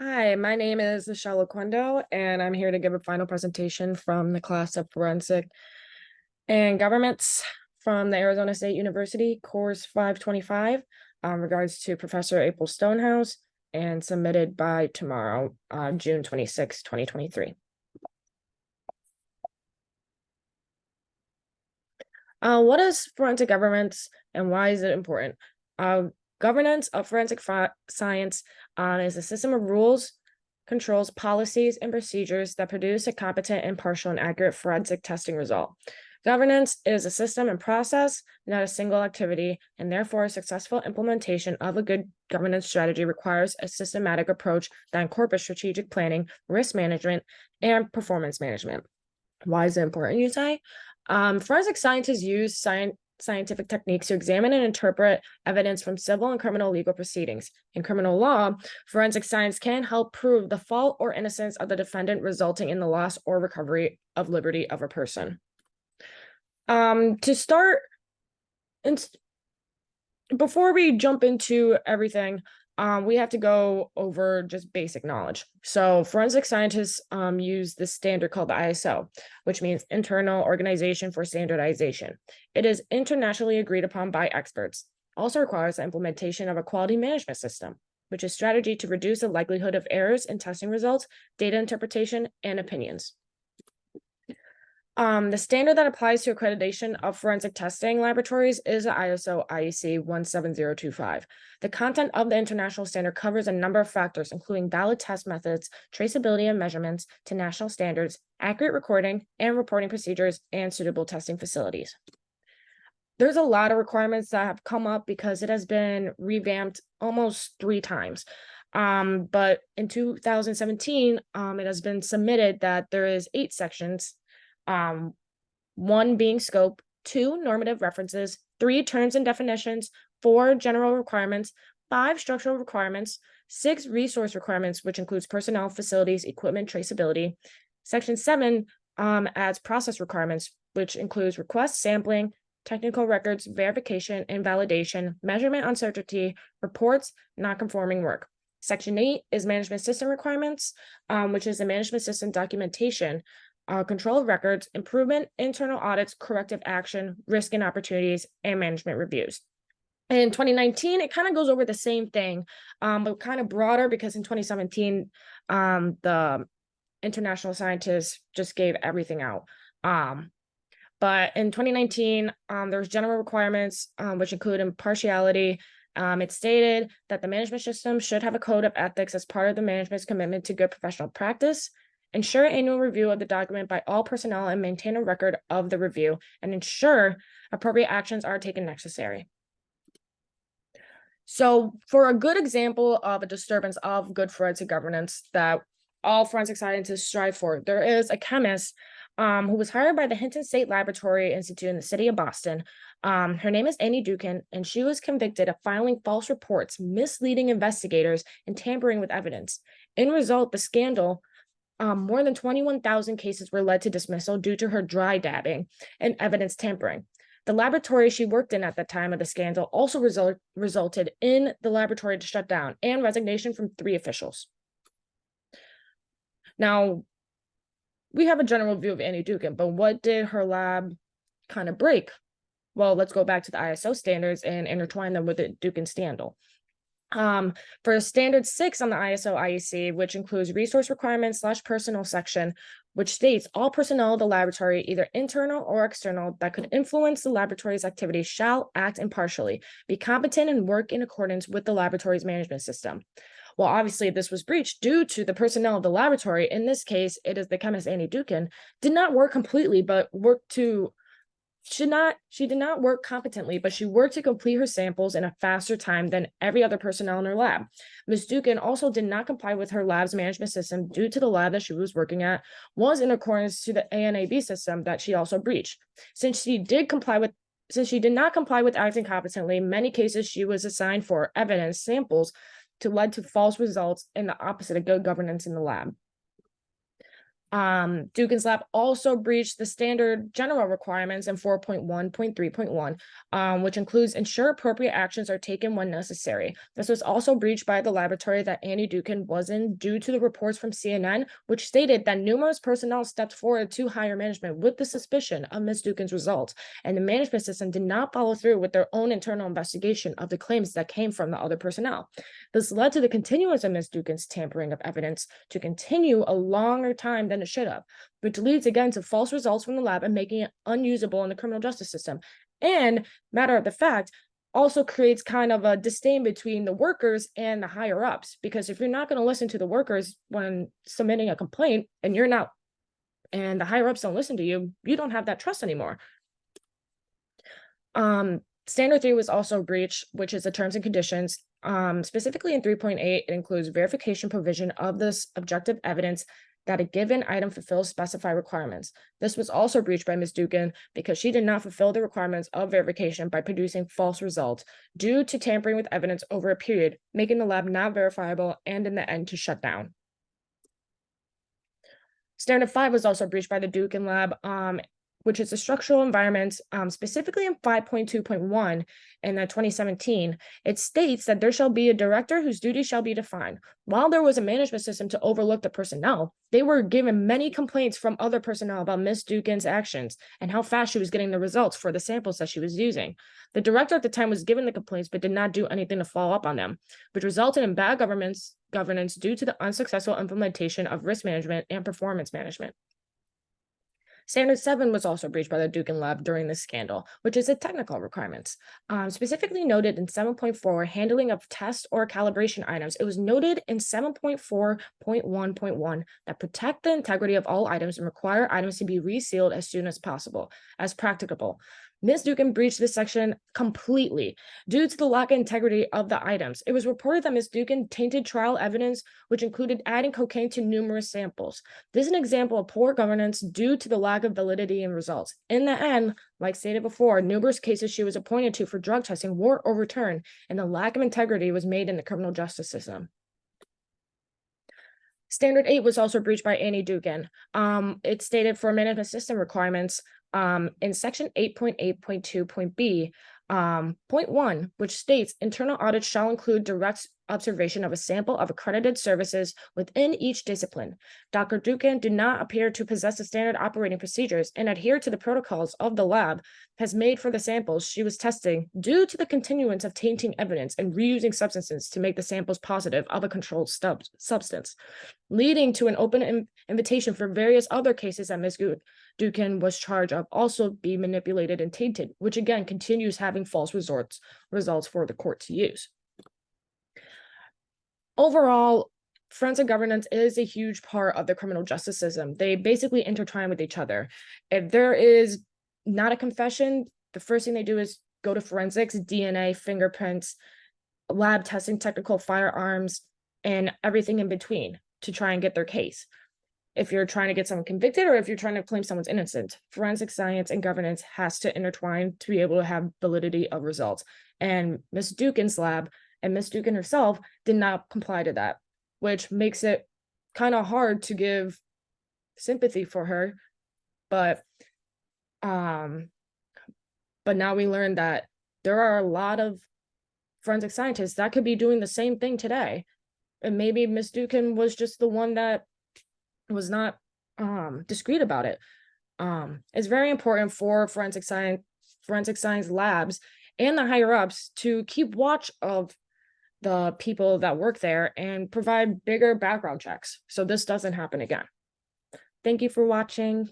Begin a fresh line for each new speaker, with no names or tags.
Hi, my name is Michelle Oquendo, and I'm here to give a final presentation from the class of Forensic and Governments from the Arizona State University, course 525, regards to Professor April Stonehouse, and submitted by tomorrow, June 26, 2023. What is forensic governance and why is it important? Governance of forensic science is a system of rules, controls, policies, and procedures that produce a competent, impartial, and accurate forensic testing result. Governance is a system and process, not a single activity, and therefore a successful implementation of a good governance strategy requires a systematic approach that incorporates strategic planning, risk management, and performance management. Why is it important, you say? Forensic scientists use scientific techniques to examine and interpret evidence from civil and criminal legal proceedings. In criminal law, forensic science can help prove the fault or innocence of the defendant, resulting in the loss or recovery of liberty of a person. To start, before we jump into everything, we have to go over just basic knowledge. So forensic scientists use this standard called the ISO, which means Internal Organization for Standardization. It is internationally agreed upon by experts. Also requires the implementation of a quality management system, which is strategy to reduce the likelihood of errors in testing results, data interpretation, and opinions. The standard that applies to accreditation of forensic testing laboratories is the ISO IEC 17025. The content of the international standard covers a number of factors, including valid test methods, traceability and measurements to national standards, accurate recording and reporting procedures, and suitable testing facilities. There's a lot of requirements that have come up because it has been revamped almost 3 times. But in 2017, it has been submitted that there is 8 sections. 1 being scope, 2 normative references, 3 terms and definitions, 4 general requirements, 5 structural requirements, 6 resource requirements, which includes personnel, facilities, equipment, traceability. Section 7 adds process requirements, which includes request, sampling, technical records, verification and validation, measurement uncertainty, reports, non-conforming work. Section 8 is management system requirements, which is the management system documentation, control of records, improvement, internal audits, corrective action, risk and opportunities, and management reviews. In 2019, it kind of goes over the same thing, but kind of broader because in 2017, the international scientists just gave everything out. But in 2019, there's general requirements, which include impartiality. It stated that the management system should have a code of ethics as part of the management's commitment to good professional practice, ensure annual review of the document by all personnel and maintain a record of the review, and ensure appropriate actions are taken necessary. So for a good example of a disturbance of good forensic governance that all forensic scientists strive for, there is a chemist who was hired by the Hinton State Laboratory Institute in the city of Boston. Her name is Annie Dookhan, and she was convicted of filing false reports, misleading investigators, and tampering with evidence. In result, the scandal, more than 21,000 cases were led to dismissal due to her dry dabbing and evidence tampering. The laboratory she worked in at the time of the scandal also resulted in the laboratory to shut down and resignation from 3 officials. Now, we have a general view of Annie Dookhan, but what did her lab kind of break? Well, let's go back to the ISO standards and intertwine them with the Dookhan scandal. For standard 6 on the ISO IEC, which includes resource requirements / personnel section, which states all personnel of the laboratory, either internal or external, that could influence the laboratory's activities shall act impartially, be competent, and work in accordance with the laboratory's management system. Well, obviously, this was breached due to the personnel of the laboratory. In this case, it is the chemist Annie Dookhan, did not work completely, but she did not work competently, but she worked to complete her samples in a faster time than every other personnel in her lab. Ms. Dookhan also did not comply with her lab's management system due to the lab that she was working at was in accordance to the ANAB system that she also breached. Since she did not comply with acting competently, in many cases she was assigned for evidence samples to lead to false results and the opposite of good governance in the lab. Dookhan's lab also breached the standard general requirements in 4.1.3.1, which includes ensure appropriate actions are taken when necessary. This was also breached by the laboratory that Annie Dookhan was in due to the reports from CNN, which stated that numerous personnel stepped forward to higher management with the suspicion of Ms. Dookhan's results, and the management system did not follow through with their own internal investigation of the claims that came from the other personnel. This led to the continuance of Ms. Dookhan's tampering of evidence to continue a longer time than it should have, which leads again to false results from the lab and making it unusable in the criminal justice system. And matter of the fact, also creates kind of a disdain between the workers and the higher ups, because if you're not going to listen to the workers when submitting a complaint and you're not, and the higher ups don't listen to you, you don't have that trust anymore. Standard 3 was also breached, which is the terms and conditions. Specifically in 3.8, it includes verification provision of this objective evidence that a given item fulfills specified requirements. This was also breached by Ms. Dookhan because she did not fulfill the requirements of verification by producing false results due to tampering with evidence over a period, making the lab not verifiable and in the end to shut down. Standard 5 was also breached by the Dookhan lab, which is the structural environment, specifically in 5.2.1 in 2017, it states that there shall be a director whose duties shall be defined. While there was a management system to overlook the personnel, they were given many complaints from other personnel about Ms. Dookhan's actions and how fast she was getting the results for the samples that she was using. The director at the time was given the complaints but did not do anything to follow up on them, which resulted in bad governance due to the unsuccessful implementation of risk management and performance management. Standard 7 was also breached by the Dookhan lab during this scandal, which is the technical requirements. Specifically noted in 7.4, handling of test or calibration items, it was noted in 7.4.1.1 that protect the integrity of all items and require items to be resealed as soon as possible, as practicable. Ms. Dookhan breached this section completely due to the lack of integrity of the items. It was reported that Ms. Dookhan tainted trial evidence, which included adding cocaine to numerous samples. This is an example of poor governance due to the lack of validity in results. In the end, like stated before, numerous cases she was appointed to for drug testing were overturned, and the lack of integrity was made in the criminal justice system. Standard 8 was also breached by Annie Dookhan. It stated for management system requirements in section 8.8.2.b, point 1, which states internal audits shall include direct observation of a sample of accredited services within each discipline. Dr. Dookhan did not appear to possess the standard operating procedures and adhere to the protocols of the lab has made for the samples she was testing due to the continuance of tainting evidence and reusing substances to make the samples positive of a controlled substance, leading to an open invitation for various other cases that Ms. Dookhan was charged of also be manipulated and tainted, which again continues having false results for the court to use. Overall, forensic governance is a huge part of the criminal justice system. They basically intertwine with each other. If there is not a confession, the first thing they do is go to forensics, DNA, fingerprints, lab testing, technical firearms, and everything in between to try and get their case. If you're trying to get someone convicted or if you're trying to claim someone's innocent, forensic science and governance has to intertwine to be able to have validity of results. And Ms. Dookhan's lab and Ms. Dookhan herself did not comply to that, which makes it kind of hard to give sympathy for her. But now we learned that there are a lot of forensic scientists that could be doing the same thing today. And maybe Ms. Dookhan was just the one that was not discreet about it. It's very important for forensic science labs and the higher ups to keep watch of the people that work there and provide bigger background checks so this doesn't happen again. Thank you for watching.